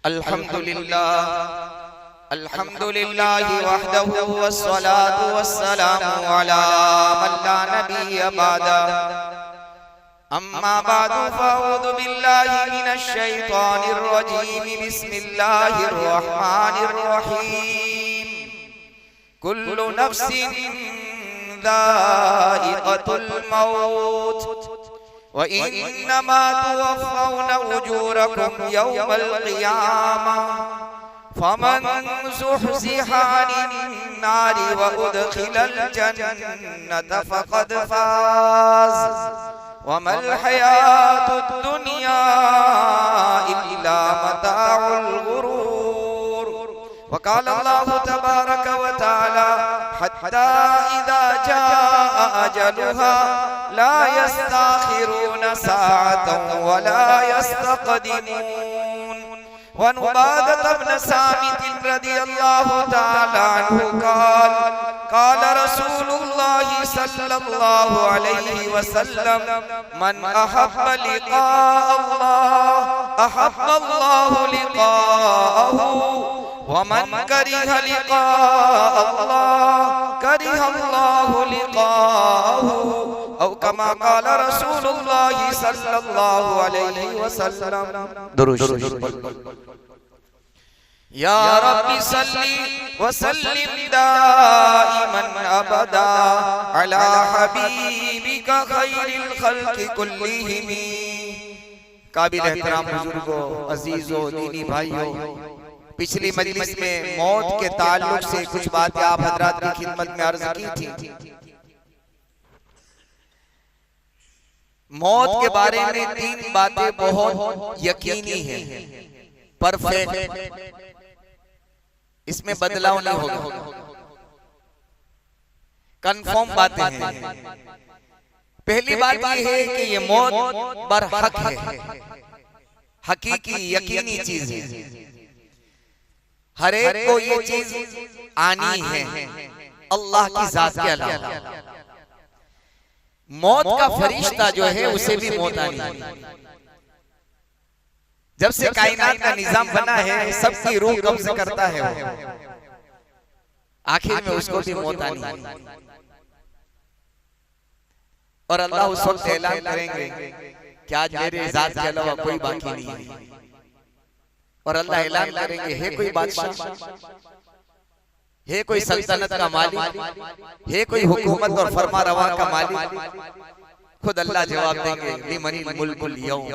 अल्हम्दुलिल्लाह वहदहु वस्सलातु वस्सलामु अला मन ला नबिय्य बअदा अम्मा बअदु फअऊज़ु बिल्लाहि मिनश शैतानिर रजीम बिस्मिल्लाहिर रहमानिर रहीम कुल्लु नफ्सिन ज़ाइक़तुल मौत व इन्नमा तुवफ़्फ़ौना उजूरकुम यौमल क़ियामह फमन ज़ुहज़िहा अनिन नारि व उदख़िलल जन्नत फ़क़द फ़ाज़ वमल हयातुद दुनिया इल्ला मताउल गुरूर। वक़ाल अल्लाहु तबारक व तआला हत्ता इज़ा जाअ अजलुहा ला यस्ताखिरूना साअतन व ला यस्तक़दिमून। वअन उबादत इब्न सामित रज़ियल्लाहु तआला अन्हु क़ाल क़ाल रसूलुल्लाह सल्लल्लाहु अलैहि वसल्लम मन अहब्ब लिक़ाअ अल्लाह अहब्ब अल्लाहु लिक़ाअहु व मन करिह लिक़ाअ अल्लाह करिह अल्लाहु लिक़ाअहु औ कमा क़ाल रसूलुल्लाह सल्लल्लाहु अलैहि वसल्लम। दुरूद शरीफ या रब्बी सल्ली व सल्लिम दाइमन अबदा अला हबीबिका खैरिल खल्क़ि कुल्लिहिम। काबिल एहतराम बुजुर्गों, अजीजों, दीनी भाइयों, पिछली मजलिस में मौत के ताल्लुक से कुछ बातें आप हजरात की खिदमत में अर्ज की थी। मौत के बारे में तीन बातें बहुत यकीनी हैं, परफेक्ट, इसमें बदलाव नहीं होगा, कंफर्म बातें हैं। पहली बात यह है कि ये मौत बरहक है, हकीकी यकीनी चीज है, हर एक को ये चीज आनी है अल्लाह की जात के अलावा। मौत का फरिश्ता जो है उसे भी मौत आनी है। जब से कायनात का निजाम बना है सबकी रूह कब्ज़ करता है वो, आखिर में उसको भी मौत आनी है। और अल्लाह उस वक्त ऐलान करेंगे कि आज मेरे जात के अलावा कोई बाकी नहीं है। और अल्लाह ऐलान करेंगे है कोई बादशाह, है कोई सल्तनत का मालिक, है कोई हुकूमत और फरमा रवा का मालिक? खुद अल्लाह जवाब देंगे लिमनिल मुल्कुल यौम,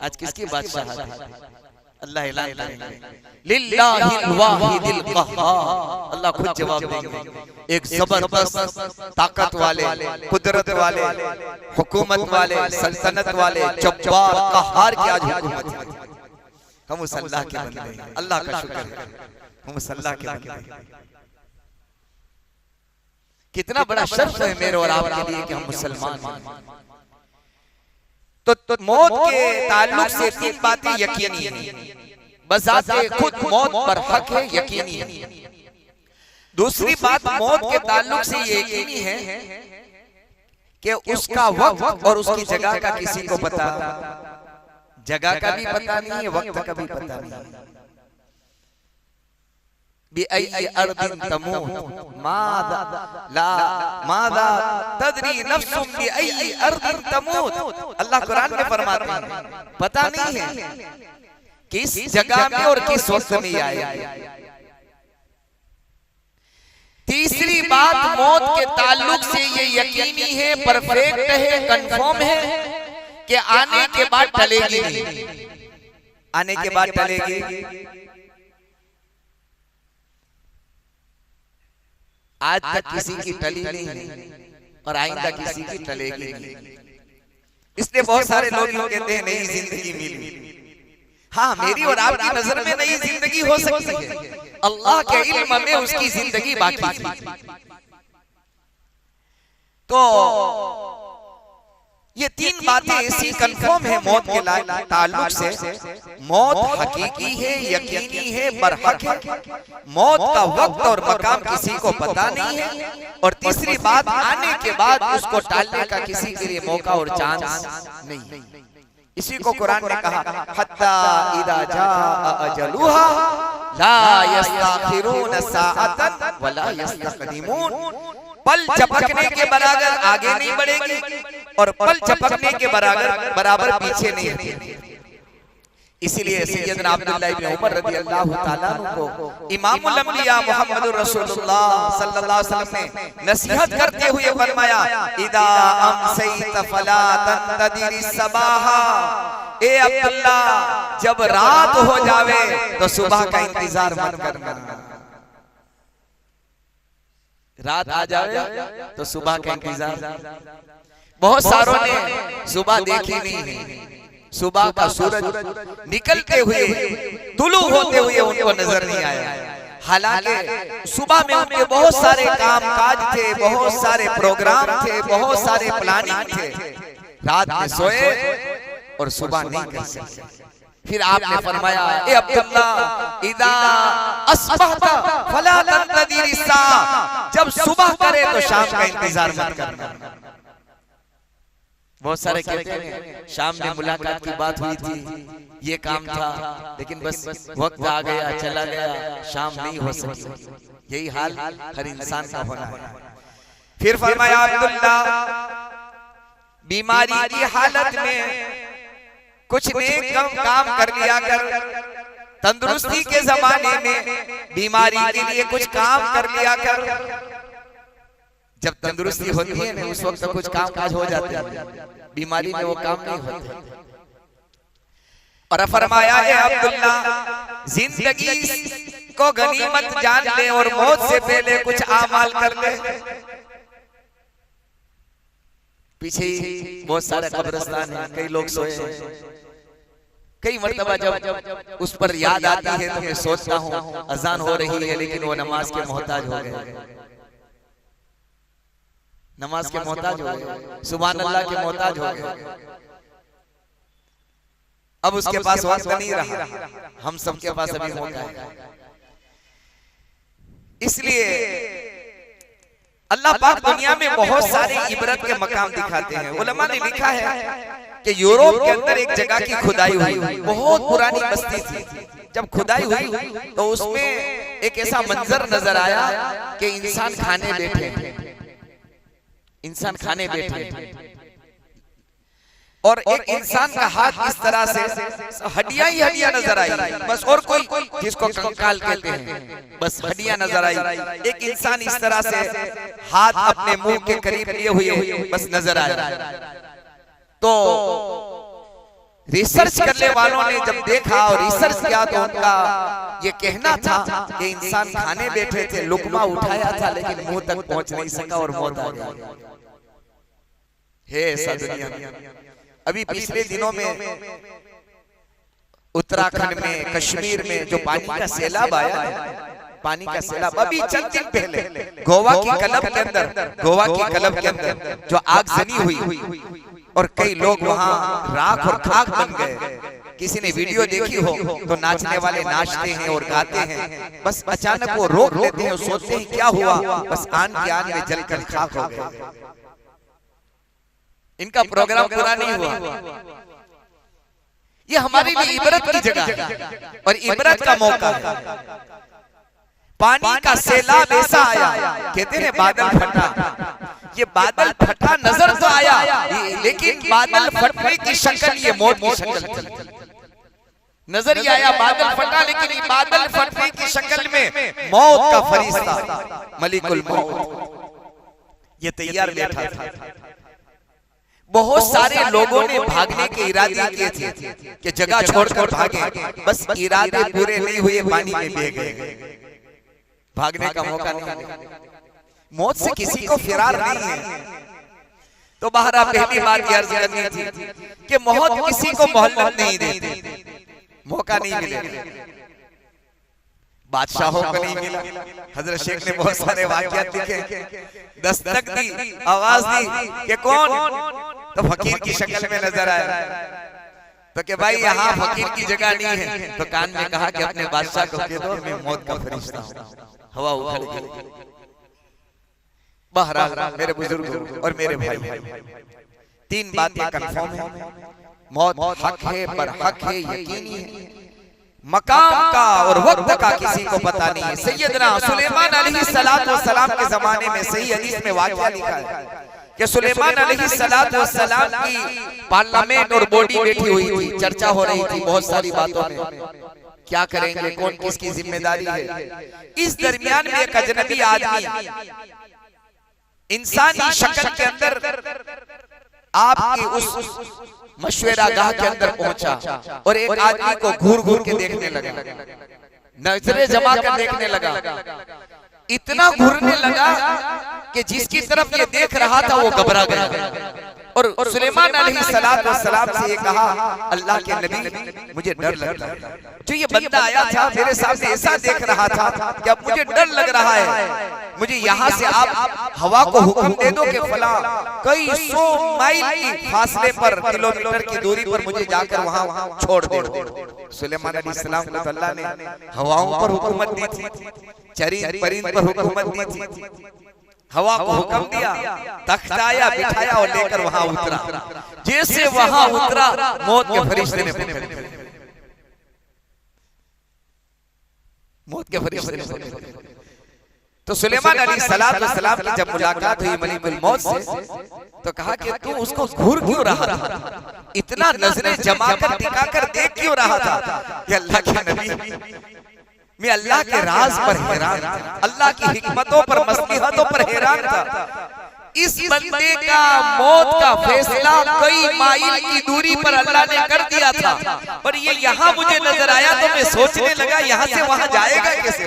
आज किसकी बादशाहत है? अल्लाह ऐलान करेंगे लिल्लाहिल वाहिदिल क़हार, अल्लाह खुद जवाब देंगे। एक जबरदस्त ताकत वाले, कुदरत वाले, हुकूमत वाले, सल्तनत वाले, जब्बार क़हार की आज हुकूमत है। हम उस अल्लाह के बंदे हैं, अल्लाह का शुक्र है, हम उस अल्लाह के बंदे हैं। कितना बड़ा शर्फ है मेरे और आपके लिए कि हम मुसलमान हैं। तो मौत के ताल्लुक से तीन बातें यकीनी हैं, बजाते खुद मौत पर हक है, यकीनी है। दूसरी बात मौत के ताल्लुक से ये यकीनी है कि उसका वक्त और उसकी जगह का किसी को पता, जगह का भी पता नहीं है, वक्त का भी पता नहीं है। बिअय्यि अर्दिन तमूत मादा तदरी नफ्सुम बिअय्यि अर्दिन तमूत। अल्लाह कुरान में फरमाते हैं पता नहीं है किस जगह में और किस वक्त में आएगा। तीसरी बात मौत के ताल्लुक से ये यकीनी है, परफेक्ट है, कंफर्म है कि आने के बाद टलेगी नहीं, आने के बाद टलेगी। आज तक किसी की टली नहीं और आइंदा किसी की टलेगी नहीं। इसलिए बहुत सारे लोग कहते हैं नई जिंदगी मिली। हाँ, मेरी और आपकी नजर में नई जिंदगी हो सकती है, अल्लाह के इल्म में उसकी जिंदगी बाकी थी। तो ये तीन बातें ऐसी कंफर्म है मौत के ताल्लुक से। मौत हकीकी है, यकीनी है, बरहक है। मौत का वक्त और मकाम किसी को पता नहीं है। और तीसरी बात, आने के बाद उसको टालने का किसी के लिए मौका और चांस नहीं है। इसी को कुरान ने कहा हत्ता इदा जाअ अजलुहा ला यस्तखिरून साअतन वला यस्तक़दिमून। पल झपकने के बराबर आगे नहीं बढ़ेगी और पल झपकने के बराबर पीछे नहीं हटेगी। इसीलिए सैयदना अब्दुल्लाह इब्न उमर रज़ियल्लाहु ताला अन्हु को इमामुल अंबिया मुहम्मदुर रसूलुल्लाह सल्लल्लाहु अलैहि वसल्लम ने नसीहत करते हुए फरमाया इदा अमसैत फला तंतदिर सबाहा। ए अब्दुल्ला, जब रात हो जावे तो सुबह का इंतजार मत करना। रात आ जावे तो सुबह का इंतजार। बहुत सारों ने सुबह देखी नहीं है। सुबह का सूरज निकलते हुए तुलू होते हुए उनको नजर नहीं आया। हालांकि सुबह में उनके बहुत सारे काम काज थे, बहुत सारे प्रोग्राम थे, बहुत सारे प्लानिंग थे। रात में सोए और सुबह नहीं कर सके। फिर आपने फरमाया ए अब्दुल्ला इदा अस्बहता फला तंतदिर सा। जब सुबह करे तो शाम का इंतजार मत करना। बहुत सारे कहते हैं शाम में मुलाकात की बात हुई थी, ये काम था, लेकिन बस वक्त आ गया चला गया, शाम नहीं हो सकी। यही हाल हर इंसान का होना है। फिर फरमाया अब्दुल्ला, बीमारी की हालत में कुछ नेक काम कर लिया कर, तंदुरुस्ती के जमाने में बीमारी के लिए कुछ काम कर लिया कर। जब तंदुरुस्ती होती है ना उस वक्त तो कुछ काम काज हो जाते हैं, बीमारी में वो काम नहीं होते। और फरमाया है अब्दुल्ला, जिंदगी को गनीमत जान ले और मौत से पहले कुछ आमाल कर ले। पीछे बहुत सारे कब्रिस्तान है, कई लोग सोए। कई मर्तबा जब उस पर याद आती है तो मैं सोचता हूँ अजान हो रही है लेकिन वो नमाज के मोहताज हो गए, नमाज के मोहताज हो गए, सुभान अल्लाह के मोहताज हो गए। अब उसके पास वक्त नहीं रहा, हम सबके पास अभी मौका है। इसलिए अल्लाह पाक दुनिया में बहुत सारे इबरत के मकाम दिखाते हैं। उलमा ने लिखा है कि यूरोप के अंदर एक जगह की खुदाई हुई, बहुत पुरानी बस्ती थी। जब खुदाई हुई तो उसमें एक ऐसा मंजर नजर आया कि इंसान खाने बैठे, इंसान खाने बैठे और एक इंसान का हाथ इस तरह से हड्डियां ही हड्डियां नजर आई, बस। और कोई जिसको कंकाल कहते हैं, बस हड्डियां नजर आई। एक इंसान इस तरह से हाथ अपने मुंह के करीब लिए हुए बस नजर आया। तो रिसर्च करने वालों ने जब देखा और रिसर्च किया तो उनका ये कहना था कि इंसान खाने बैठे थे, लुकमा उठाया था लेकिन मुंह तक पहुंच नहीं सका और मौत आ गई। है ऐसा दुनिया में। अभी पिछले दिनों में उत्तराखंड में, कश्मीर में जो पानी का सैलाब आया है, पानी का सैलाब, अभी चंद दिन पहले गोवा की कलब के अंदर जो आगजनी हुई और कई लोग वहां राख और खाक बन गए। किसी ने वीडियो देखी हो तो नाचने वाले नाचते हैं और गाते हैं, बस अचानक वो रोक लेते हैं और सोचते हैं क्या हुआ, बस आन के आन में जलकर खाक हो गए। इनका प्रोग्राम पूरा नहीं हुआ। ये हमारे लिए इबरत की जगह है और इबरत का मौका है। पानी का सैलाब ऐसा आया, कहते हैं बादल फटा। ये बादल फटा नजर तो आया, लेकिन बादल फटने की शक्ल ये मौत की शक्ल नजर ही आया। बादल फटा लेकिन बादल फटने की शक्ल में मौत का फरिश्ता मलिकुल मौत ये तैयार बैठा था। बहुत सारे लोगों ने भागने के इरादे किए थे कि जगह छोड़कर भागे, बस इरादे पूरे नहीं हुए, पानी में बह गए। भागने का मौका नहीं मिला। मौत से किसी को फिरार नहीं है। तो बहरा पहली बात अर्ज करनी थी कि मौत किसी को मोहल्लत नहीं देती, मौका नहीं मिलेगा। बादशाहों को नहीं मिला। हजरत शेख ने बहुत सारे वाक़यात लिखे, दस्तक दी, आवाज दी कि कौन, तो फकीर की शक्ल में नजर आया। तो कि भाई यहाँ फकीर की जगह नहीं है, तो कान में कहा कि अपने बादशाह को कह दो मैं मौत का फरिश्ता हूं। हवा उखड़ गई। बहरहाल मेरे बुजुर्ग और मेरे भाई, तीन बातें कंफर्म है मौत हक है, पर हक है, यकीनी है। मकाम का और वक्त का किसी को पता नहीं है। सैयदना सुलेमान अलैहिस्सलातु वस्सलाम के जमाने में सही हदीस में वाक़या लिखा है कि सुलेमान अलैहिस्सलातु वस्सलाम की पार्लियामेंट और बॉडी बैठी हुई थी, चर्चा हो रही थी बहुत सारी बातों में, क्या करेंगे, कौन किसकी जिम्मेदारी है। इस दरमियान में एक अजनबी आदमी इंसानी शक्ल के अंदर आपके उस मशवरा गाह के अंदर पहुंचा और एक आदमी को घूर घूर के देखने लगा, नजरें जमा कर देखने लगा। इतना घूरने लगा कि जिसकी तरफ ये देख रहा था वो घबरा गया और सुलेमान अलैहिस्सलातु वस्सलाम से ये कहा, अल्लाह के नबी मुझे डर लग रहा है। जो ये बंदा आया था मेरे सामने ऐसा देख रहा था कि अब मुझे डर लग रहा है, मुझे यहाँ से आप हवा को हुक्म दे दो कि फला कई 100 माइल की फासले पर, किलोमीटर की दूरी पर मुझे जाकर वहाँ छोड़ दो। सुलेमान अलैहिस्सलाम को अल्लाह ने हवाओं पर हुकूमत दी थी, चरिंद परिंद पर हुकूमत दी थी। हवा को हुक्म दिया, तख्त आया, बिठाया और लेकर वहां उतरा। जैसे वहां उतरा मौत के फरिश्ते ने पकड़ लिया, मौत के फरिश्ते ने पकड़ लिया। तो सुलेमान अलैहिस्सलातु वस्सलाम की जब मुलाकात हुई मलिकुल मौत से, तो कहा कि तू उसको घूर क्यों रहा था, इतना नजरें जमा कर टिका कर देख क्यों रहा था। कि अल्लाह के नबी मैं अल्लाह के राज पर हैरान था, अल्लाह की हिकमतों पर, मसलिहतों पर हैरान था। इस बंदे का मौत का फैसला कई माइल की दूरी पर अल्लाह ने कर दिया था, पर ये यहाँ मुझे नजर आया तो मैं सोचने लगा यहाँ से वहां जाएगा कैसे,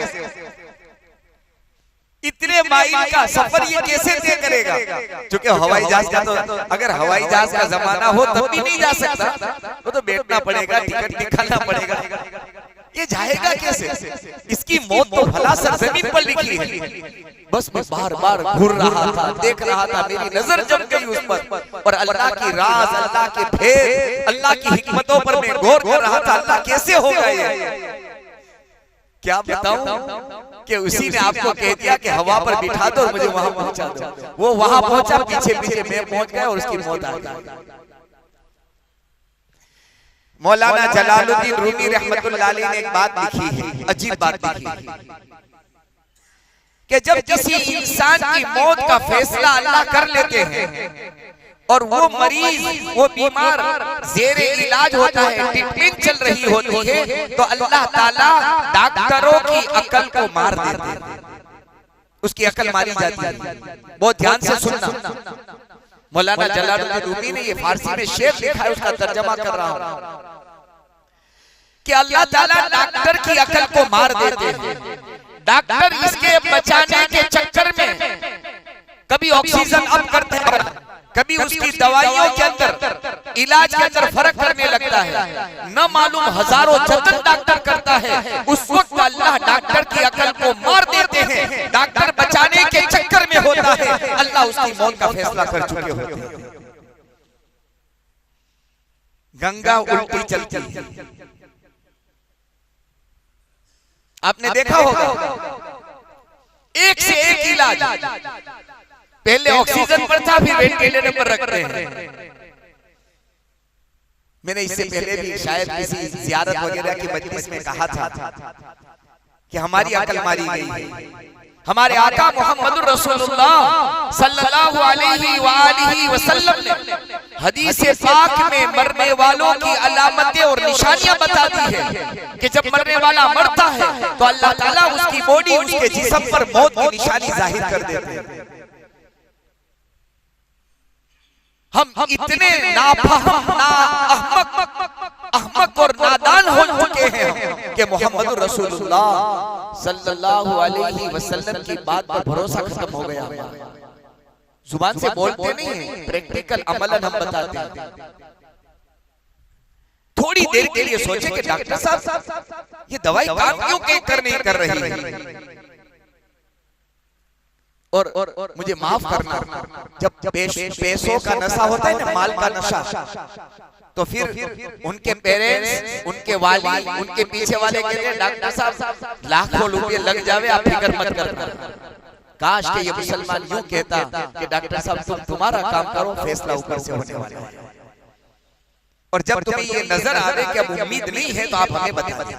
इतने माइल का सफर ये कैसे तय करेगा। क्योंकि हवाई जहाज का तो, अगर हवाई जहाज का जमाना हो तब भी नहीं जा सकता, वो तो बैठना पड़ेगा, टिकट निकालना पड़ेगा, ये जाएगा कैसे। इसकी मौत तो भला सरजमीन पर लिखी है। बस मैं बार बार घूर रहा था, देख रहा था, मेरी नजर जम गई उस पर और अल्लाह की राज, अल्लाह के भेद, अल्लाह की हिकमतों पर मैं गौर कर रहा था। अल्लाह कैसे हो गए, क्या बताऊं कि उसी ने आपको कह दिया कि हवा पर बिठा दो और मुझे वहां पहुंचा दो। वो वहां पहुंचा, पीछे पीछे मैं पहुंच गया और उसकी मौत आ गई। मौलाना जलालुद्दीन रूमी रहमतुल्लाह अलैह ने एक बात लिखी है, अजीब बात लिखी है कि जब किसी इंसान की मौत का फैसला अल्लाह कर लेते हैं और वो मरीज, वो बीमार जेरे इलाज होता है, ट्रीटमेंट चल रही होती है, तो अल्लाह ताला डॉक्टरों की अकल को मार देते हैं, उसकी अकल मारी जाती है। बहुत ध्यान से सुनना, मौलाना जलालुद्दीन रूमी ने ये फारसी में शेर लिखा है, उसका तर्जमा कर रहा हूं कि अल्लाह ताला डॉक्टर की अकल को मार देते हैं। डॉक्टर इसके बचाने के चक्कर में कभी ऑक्सीजन अप करते हैं, कभी उसकी दवाइयों के अंदर, इलाज के अंदर फर्क करने लगता है, न मालूम हजारों जतन डॉक्टर करता है। उस वक्त अल्लाह डॉक्टर की अकल को मार देते हैं, डॉक्टर बचाने के चक्कर में होता है, अल्लाह उसकी मौत का फैसला कर चुके होते हैं। गंगा उल्टी चलती है, आपने देखा होगा, एक से एक इलाज, पहले ऑक्सीजन पर था, फिर वेंटिलेटर पर रखते हैं। मैंने इससे पहले भी शायद किसी ज़ियारत वगैरह की मजलिस में कहा था कि हमारी अकल मारी गई। हमारे आका मोहम्मद रसूलुल्लाह सल्लल्लाहु अलैहि वसल्लम ने हदीस पाक में मरने वालों की अलामतें और निशानियां बता दी है कि जब मरने वाला मरता है तो अल्लाह ताला उसकी बॉडी, उसके जिस्म पर मौत की निशानी जाहिर कर देते हैं। हम इतने नाफहम, अहमक और नादान हो चुके हैं कि मोहम्मद रसूलुल्लाह सल्लल्लाहु अलैहि वसल्लम की बात पर भरोसा खत्म हो गया। जुबान से बोलते नहीं है, प्रैक्टिकल अमलन हम बताते हैं। थोड़ी देर के लिए सोचे कि डॉक्टर साहब ये दवाई काम क्यों नहीं कर रही है, और मुझे माफ करना, जब पैसों का नशा होता है ना, माल का नशा, तो फिर उनके पेरेंट्स, उनके वाली, उनके पीछे वाले कहते हैं डॉक्टर साहब लाखों रुपए लग जावे, आप फिक्र मत करना। काश के ये मुसलमान यूं कहता कि डॉक्टर साहब तुम्हारा काम करो, फैसला ऊपर से होने वाला है। और जब तुम्हें ये नजर आ रहे कि अब उम्मीद नहीं है तो आप हमें बता दें।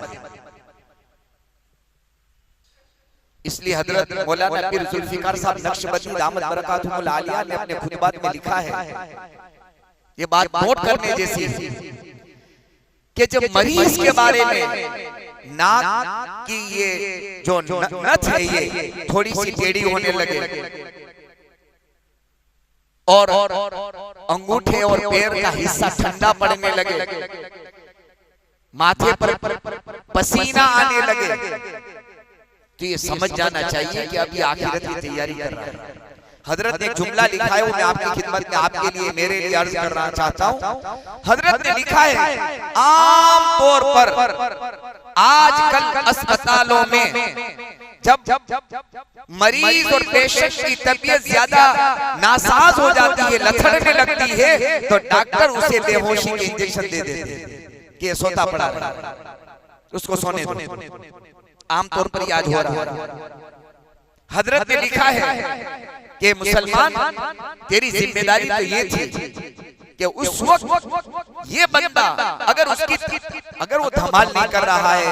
इसलिए हजरत मौलाना पीर जुल्फिकार साहब नक्शबंदी दामत बरकातुहुल आलिया ने अपने खुतबात में लिखा है, ये बात नोट करने जैसी कि जब मरीज के बारे में नाक की ये जो नथ है ये थोड़ी सी टेढ़ी होने लगे और अंगूठे और पैर का हिस्सा ठंडा पड़ने लगे, माथे पर पसीना आने लगे, तो ये समझ जाना चाहिए कि अभी आखिरत की तैयारी कर रहा है। हजरत ने एक जुमला लिखा है, वो मैं आपकी खिदमत में आपके लिए मेरे लिए अर्ज करना चाहता हूँ। हजरत ने लिखा है, आम तौर पर आजकल अस्पतालों में जब मरीज और पेशेंट की तबीयत ज्यादा नासाज हो जाती है, लथड़ने लगती है, तो डॉक्टर उसे बेहोशी के इंजेक्शन दे देते हैं कि सोता पड़ा है, उसको सोने दो। आमतौर पर ये आज हो रहा है। हजरत ने लिखा है कि मुसलमान तेरी जिम्मेदारी तो ये थी कि उस वक्त ये बंदा अगर वो धमाल नहीं कर रहा है,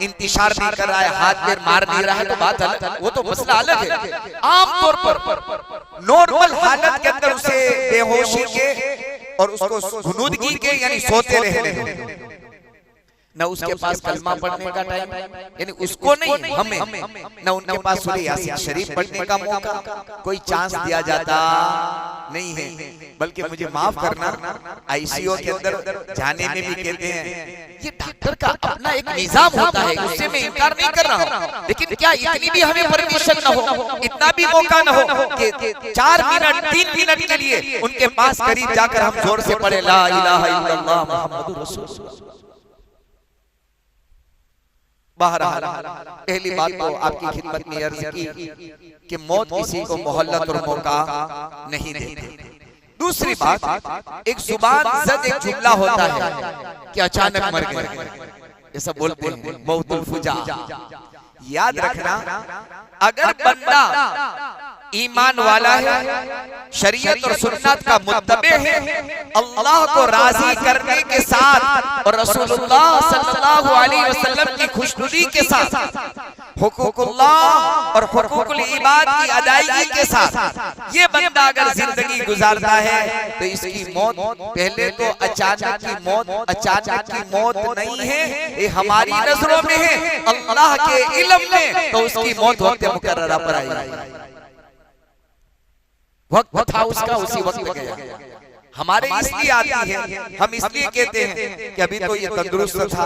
इंतशार नहीं कर रहा है, हाथ पैर मार नहीं रहा है, तो बात अलग, वो तो मसला अलग है। आमतौर पर नॉर्मल हालत के अंदर उसे बेहोशी के और उसको गुनूदगी के यानी सोते रहने, न उसके पास कलमा पढ़ने का टाइम, यानी उसको नहीं हमें, न उनके पास सूरह यासीन शरीफ पढ़ने का मौका, कोई चांस दिया जाता नहीं है। बल्कि मुझे माफ करना, आईसीयू के अंदर जाने में भी कहते हैं ये डॉक्टर का अपना एक निजाम होता है, उससे मैं इनकार नहीं कर रहा हूँ, लेकिन क्या इतनी भी हमें परमिशन न हो, इतना भी मौका न हो कि 4 मिनट 3 मिनट के लिए उनके पास करीब जाकर हम जोर से पढ़े ला इलाहा इल्लल्लाह मुहम्मदुर रसूलुल्लाह। बहरहाल पहली बात तो आपकी खिदमत में अर्ज की कि मौत किसी को मोहल्लत और मौका नहीं देती। दूसरी बात, एक जुबान जद एक जुमला होता है कि अचानक मर गए, ऐसा बोलते हैं मौतुल फुजा। याद रखना, अगर बंदा ईमान वाला है, शरीयत और सुन्नत का मुत्तबे है, अल्लाह को राजी करने के साथ और रसूलुल्लाह सल्लल्लाहु अलैहि वसल्लम की खुशनुदी के साथ, हुकूकुल्लाह और हुकूकुल इबाद की अदायगी के साथ ये बंदा अगर जिंदगी गुजारता है तो इसकी मौत पहले तो अचानक की मौत नहीं है, ये हमारी नजरों में है, अल्लाह के इल्म में तो उसकी मौत वक्त मुकर्ररा पर आई, वक्त था उसका, उसी वक्त गया। हमारे इसलिए आती है, हम इसलिए कहते हैं कि अभी तो ये तंदुरुस्त था,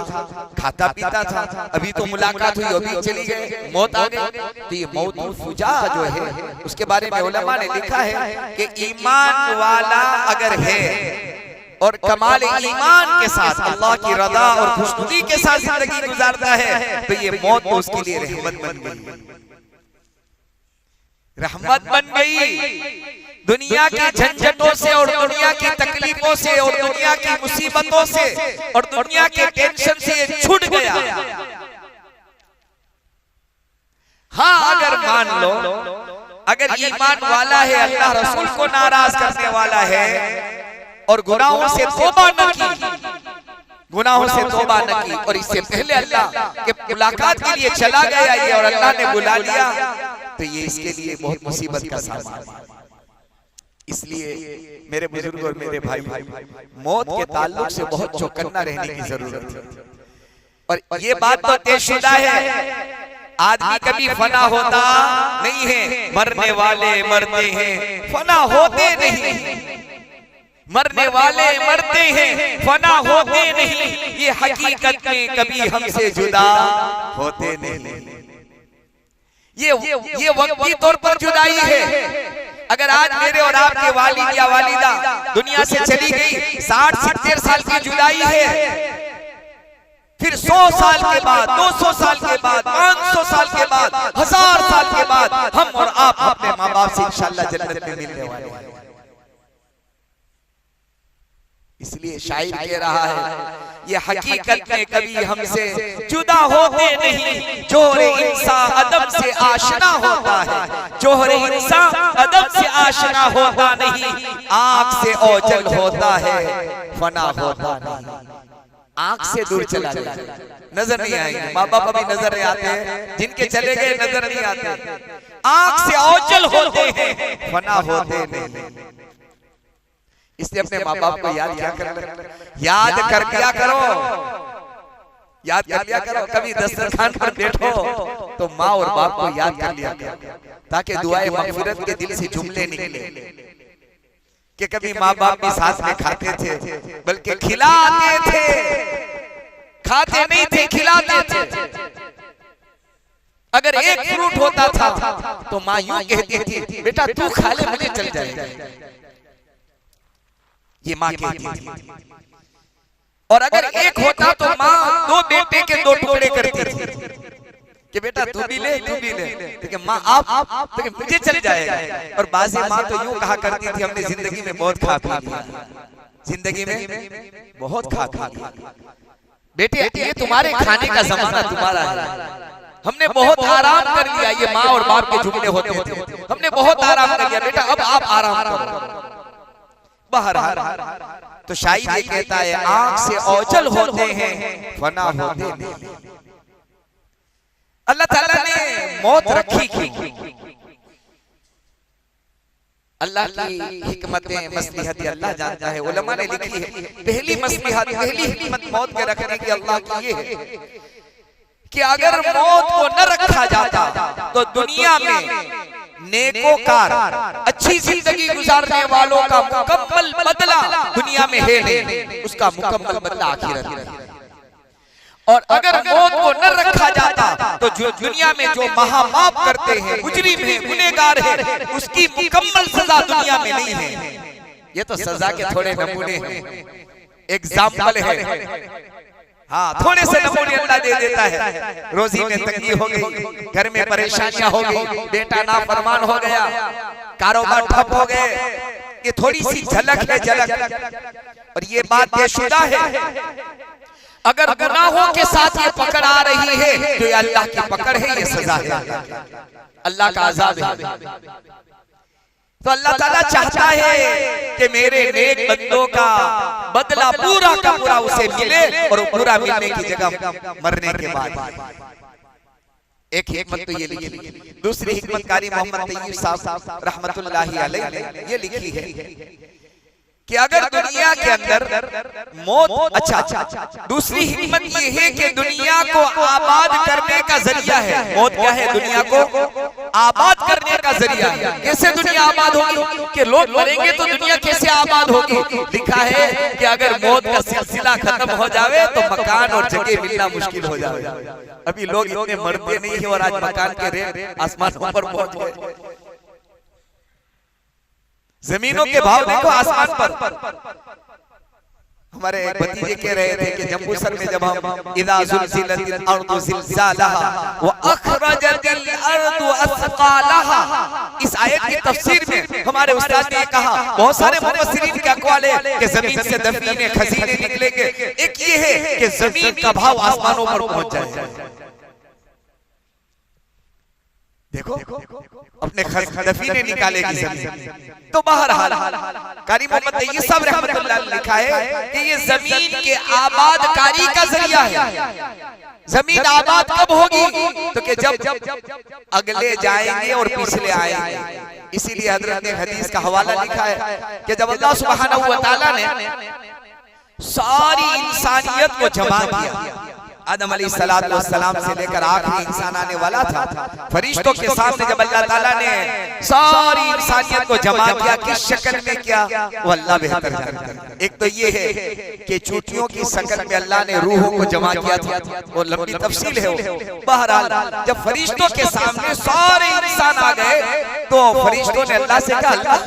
खाता पीता था, अभी तो मुलाकात हुई, अभी चली गए, मौत आ गई। तो ये मौतुल फुजा जो है उसके बारे में उलमा ने लिखा है कि ईमान वाला अगर है और कमाल ईमान के साथ अल्लाह की रज़ा और खुशनुदी के साथ जिंदगी गुजारता है तो ये मौत तो उसके लिए रहमत बन गई, रहमत बन गई। दुनिया की झंझटों से और दुनिया की तकलीफों से और दुनिया की मुसीबतों से और दुनिया के टेंशन से ये छूट गया। हाँ, अगर मान लो अगर ईमान वाला है, अल्लाह रसूल को नाराज करने वाला है और गुनाहों से तौबा न की और इससे पहले अल्लाह के मुलाकात के लिए चला गया ये और अल्लाह ने बुला लिया, तो ये इसके लिए बहुत मुसीबत का सामान है। इसलिए मेरे बुजुर्ग और मेरे भाई, मौत के ताल्लुक से बहुत चौकन्ना रहने की जरूरत है। और ये बात तो तयशुदा है, आदमी कभी फना होता नहीं है, मरने वाले मरते हैं, फना होते नहीं, मरने वाले मरते हैं, फना होते नहीं, ये हकीकत में कभी हमसे जुदा होते नहीं। ये वक्ती तौर पर जुदाई है। अगर आज मेरे और आपके वालिद या वालिदा दुनिया से चली गई, 60-70 साल की जुदाई है, फिर 100 साल के बाद, 200 साल के बाद, 500 साल के बाद, 1000 साल के बाद हम और आप अपने माँ बाप से इंशाअल्लाह जन्नत में मिलने वाले हैं। इसलिए शायर कह रहा है ये हकीकत में कभी हमसे जुदा होते नहीं, जोहरे इंसान अदब से आशना होता है, जोहरे इंसान अदब से आशना होता नहीं, आंख से ओझल होता है फना होता नहीं। आंख से दूर चला जाए नजर नहीं आएंगे, माँ बाप अभी नजर नहीं आते, जिनके चले गए नजर नहीं आते, आंख से ओझल होते हैं फना होते नहीं। इसलिए अपने माँ बाप को याद क्या कर, याद कर दिया करो, याद कर लिया करो। कभी दस्तरखान पर बैठो तो माँ और बाप को याद कर लिया करो, ताकि दुआए मगफिरत के दिल से जुमले निकले कि कभी माँ बाप भी साथ में खाते थे, बल्कि खिलाते थे, खाते नहीं थे खिलाते थे। अगर एक फ्रूट होता था तो माँ यूं कहती थी बेटा तू खा ले मुझे चल जाएगा, ये माँ कहती थी। और अगर एक होता तो माँ दो बेटे के दो टुकड़े करती थी कि बेटा तू भी ले तू भी ले, लेकिन माँ आप तो मुझे चल जाएगा। और बाजी माँ तो यूं कहा करती थी हमने जिंदगी में बहुत खा पी लिया, जिंदगी में बहुत खा पी लिया, बेटे ये तुम्हारे खाने का जमाना तुम्हारा है, हमने बहुत आराम कर लिया। ये माँ और बाप के जुमले होते थे, हमने बहुत आराम कर लिया बेटा अब आप आराम करो बाहर। तो शायर ये कहता है आंख से ओझल होते हैं फना होते नहीं। अल्लाह ताला ने मौत रखी क्यों? अल्लाह की हिकमतें मसलिहतें अल्लाह जानता है, उलमा ने लिखी है। पहली मसलिहत पहली हिकमत मौत के रखने की अल्लाह की ये है कि अगर मौत को न रखा जाता तो दुनिया में नेकोकार अच्छी जिंदगी गुजारने वालों का मुकम्मल बदला दुनिया में है नहीं, उसका मुकम्मल बदला आखिरत में। और अगर मौत को न रखा जाता तो जो दुनिया में जो महापाप करते हैं, मुजरिम है, गुनहगार है, उसकी मुकम्मल सजा दुनिया में नहीं है। ये तो सजा के थोड़े नमूने हैं, एग्जाम्पल है। हाँ थोड़े से नमूने अल्लाह दे देता है। रोजी में तंगी हो गई, घर में परेशानियां हो गई, बेटा नाफरमान हो गया, कारोबार ठप हो गए, ये थोड़ी सी झलक है झलक। और ये बात बेशुदा है अगर गुनाहों के साथ ये पकड़ आ रही है तो ये अल्लाह की पकड़ है, ये सजा है, अल्लाह का अज़ाब है। तो अल्लाह ताला चाहता है कि मेरे नेक बंदों का बदला पूरा का पूरा उसे मिले, और पूरा मिलने की जगह मरने के बाद। एक हिकमत तो ये लिखी, दूसरी हिकमत कारी मोहम्मद तैयब साहब रहमतुल्लाहि अलैह ये लिखी है कि अगर दुनिया के अंदर मौत, अच्छा दूसरी हिकमत ये है कि दुनिया को आबाद करने का जरिया है। मौत क्या है? दुनिया को आबाद करने का जरिया है। कैसे दुनिया आबाद होगी? कि लोग मरेंगे तो दुनिया कैसे आबाद होगी? लिखा है कि अगर मौत का सिलसिला खत्म हो जावे तो मकान और जगह मिलना मुश्किल हो जाए। अभी लोग इतने मरते नहीं है और आज मकान के रेट आसमानों पर पहुंच गए। जमीनों के भाव देखो आसमान पर। हमारे भतीजे कह रहे थे कि जम्बूसर में जब हम इज़ा ज़ुलज़िलतिल अर्दु ज़िलज़ालहा व अख़रजतिल अर्दु असक़ालहा, इस आयत की तफसीर में हमारे उस्ताद ने कहा, बहुत सारे मुफस्सिरीन के अक़वाल है कि जमीन से दफीने खजीने निकलेंगे। एक ये है कि जमीन का भाव आसमानों पर पहुंच जाए। देखो अपने दफीने निकालेगी जमीन। तो बहरहाल कारी मोहम्मद तैयब साहब रहमतुल्लाह अलैह लिखा है कि ये जमीन के आबादकारी का जरिया है। जमीन आबाद कब होगी? तो कि जब अगले जाएंगे और पिछले आएंगे। इसीलिए हजरत ने हदीस का हवाला लिखा है कि जब अल्लाह सुब्हानहू व तआला ने सारी इंसानियत को जमा किया, आदम अलैहिस्सलाम से लेकर आखिरी इंसान आने वाला था, फरिश्तों के सामने जब अल्लाह ताला ने सारी इंसानियत को जमा किया, किस शक्ल में किया वो अल्लाह बेहतर जानता है। एक तो ये है कि चूटियों की शक्ल में अल्लाह ने रूहों को जमा किया था, वो लंबी तफसील है। बहरहाल जब फरिश्तों के सामने सारे इंसान आ गए तो फरिश्तों ने अल्लाह से कहा, अल्लाह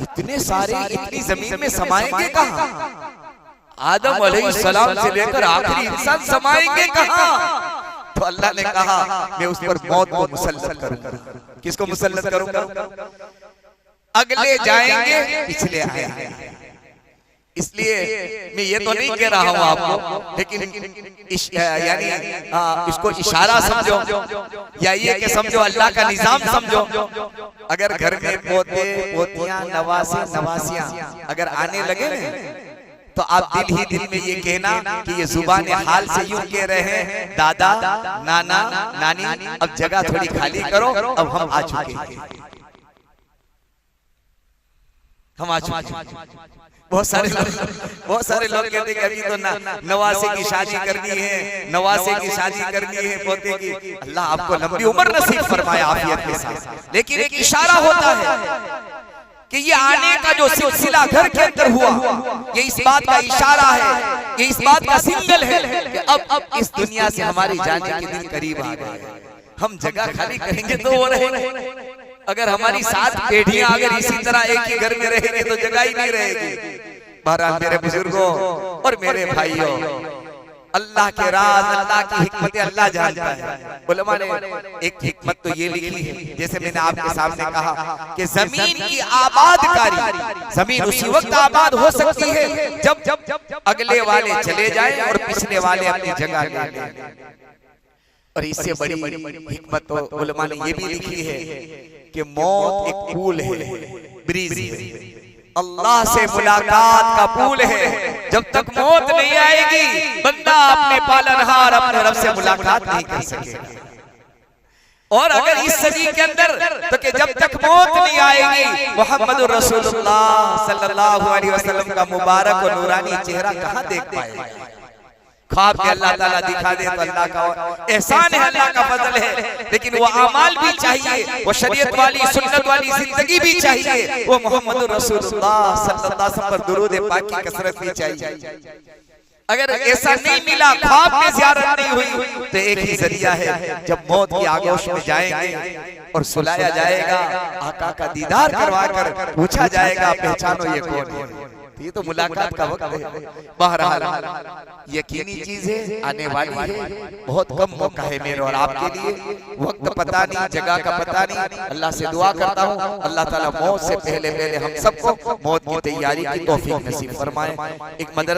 इतने सारे इतनी जमीन में समाएंगे कहाँ? आदम अलैहिस्सलाम से लेकर आखिरी इंसान समाएंगे कहाँ? तो अल्लाह ने कहा मैं उस पर मौत को मुसल्लत करूंगा। किसको मुसल्लत करूंगा? अगले जाएंगे पिछले आएंगे। इसलिए मैं ये तो नहीं कह रहा हूं आपको, लेकिन यानी इसको इशारा समझो या ये कि समझो अल्लाह का निजाम समझो। अगर घर में पोते पोतियां नवासे नवासियां अगर आने लगे ना, तो आप दिल ही दिल में ये कहना कि ये जुबान हाल से यूं कह रहे हैं, दादा नाना नानी अब जगह थोड़ी खाली करो, अब हम आ चुके हैं, हम आ चुके। बहुत सारे लोग कहते हैं अभी तो नवासे की शादी करनी है, नवासे की शादी करनी है पोते की। अल्लाह आपको लंबी उम्र नसीब फरमाए आफियत के साथ। लेकिन एक इशारा होता है कि ये आने का जो सिलसिला घर के अंदर हुआ, ये इस बात का इशारा है, ये इस बात का सिग्नल है कि अब इस दुनिया से हमारी जाने के दिन करीब आ गए। हम जगह खाली करेंगे तो वो रहेंगे। अगर हमारी 7 पीढ़ियां अगर इसी तरह एक ही घर में रहेंगे तो जगह ही नहीं रहेगी। बहरहाल मेरे बुजुर्गों और मेरे भाइयों, अल्लाह के राज, अल्लाह की हिकमत अल्लाह जानता है। उलमा ने एक हिकमत तो ये लिखी है, जैसे मैंने आपके सामने कहा कि जमीन की आबादकारी, जमीन उसी वक्त आबाद हो सकती है जब अगले वाले चले जाएं और पिछले वाले अपनी जगह ले लें। और इससे बड़ी हिकमत तो उलमा ने ये भी लिखी है कि मौत एक पुल है, ब्रिज है, अल्लाह से मुलाकात का पुल है। जब तक मौत नहीं आएगी बंदा अपने पालनहार अपने रब से मुलाकात नहीं कर सकेगा। और अगर इस सदी के अंदर तो कि जब तक मौत नहीं आएगी मोहम्मद रसूलुल्लाह सल्लल्लाहु अलैहि वसल्लम का मुबारक और नूरानी चेहरा कहां देख पाएगा। ख्वाब के अल्लाह ताला दिखा दे तो अल्लाह का एहसान है, अल्लाह का फजल है। लेकिन वो अमाल भी चाहिए, वो शरीयत वाली सुन्नत वाली जिंदगी भी चाहिए, वो मोहम्मद रसूलुल्लाह सल्लल्लाहु अलैहि वसल्लम पर दुरूद पाक की कसरत भी चाहिए। अगर ऐसा नहीं मिला, ख्वाब में ज़ियारत नहीं हुई, तो एक ही जरिया है, जब मौत की आगोश में जाएंगे और सुलाया जाएगा, आका का दीदार करवा कर पूछा जाएगा पहचानो ये कौन है। ये तो मुलाकात का वक्त है। बहरहाल यकीनी चीज है, आने वाली है, बहुत कम मौका है मेरे और आपके लिए। वक्त पता नहीं, जगह का पता नहीं। अल्लाह से दुआ करता हूँ अल्लाह ताला मौत से पहले हम सबको मौत की तैयारी की तौफीक नसीब फरमाए। एक मदर